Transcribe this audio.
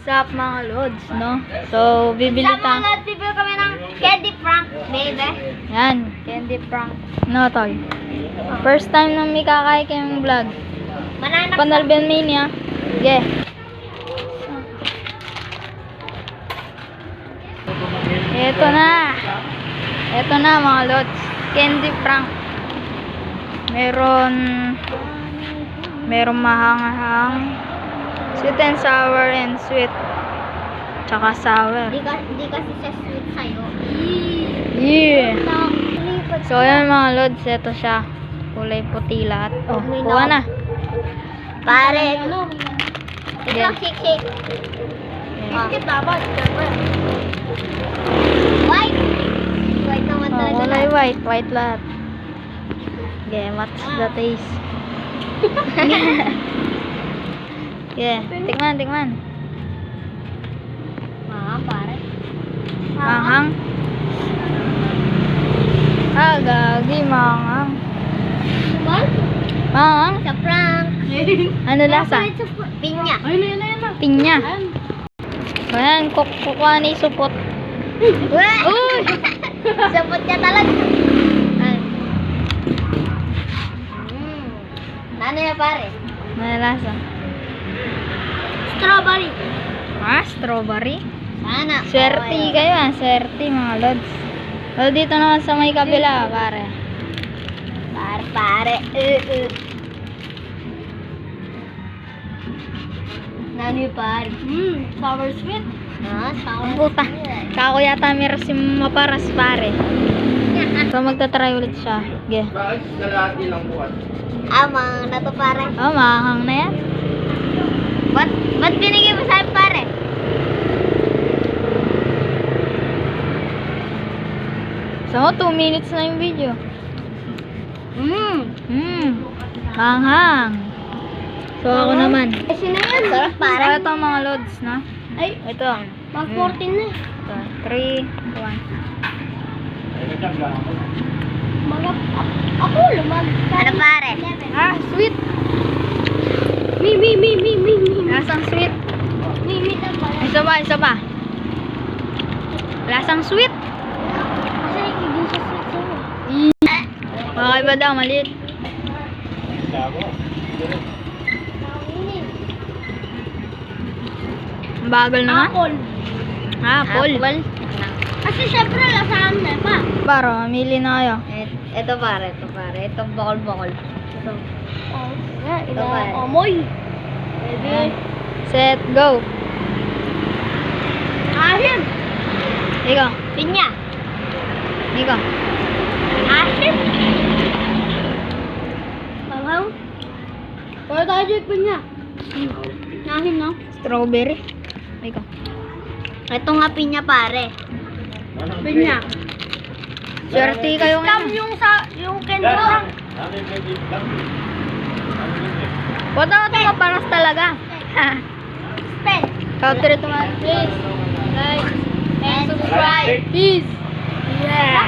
up mga lods, no? So, bibili Sa mga tayo. lods, bibili kami ng candy prank, baby. Yan, candy prank. No, tol. First time na may kakay kayong vlog. Banana Panalbian Mania. Yeah. Ito na. Ito na mga lods. Candy prank. Meron mahang-hang. Sweet and sour and sweet. Tsaka sour. Di kasi siya sweet sa'yo. Yeah. So, ayan mga lods. Ito siya. Kulay puti lahat. Oh, kuha na. Pare. Ito Yeah. lang shake. Yeah. dapat. White. White naman Oh, talaga. kulay white. White lahat. Yeah, what's the taste? Yeah, tikman. Pare. Manghang. Ah, gagi, manghang. What? Manghang? Sa prank. Ano lasa? Pinya. Pinya. So, ayan, kukuha ni supot. Uy! Sapot niya talaga. Ano yan pare? Ano lasa? Strawberry. Ah, strawberry? Sana. Swerte kayo ah, swerte mga lods. So, dito naman sa may kabila, pare. Pare. Nani pare? Sour sweet. Sour Puta. Kako yata meron si maparas, pare. So, magta-try ulit siya. Yeah. Amang na to pare. Oh, mahang na yan. Ba't binigay mo sa akin pare? So, 2 minutes na yung video. Hanghang. So, ako naman. Kasi na yan. Sarap So, pare. ito mga lods, na. Ay, Ito. mag 14 na. Ito. 3, 1. Ako naman. Ano pare? Ah, sweet. Mi. Lasang sweet. Mi na pare. Isa pa. Lasang sweet. Kasi hindi siya sweet sa'yo. Okay ba daw? Maliit. Ang bagal na nga. Apple. Kasi syempre lasahan na pa. Paro, mamili na kayo. Ito pare. Ito bakol. Ito. Oh, ito pare. Amoy. Baby. Set, go. Ahin. Ikaw. Pinya. Ikaw. Ahin. Panghaw. Para tayo dyan pinya. Ahin no? Strawberry. Ikaw. Ito nga pinya pare. Pinya. Swerte kayo ngayon. Yung kendro. Huwag na ito maparas talaga. Pen. Counter ito man. Please. Like and subscribe. Peace. Yeah.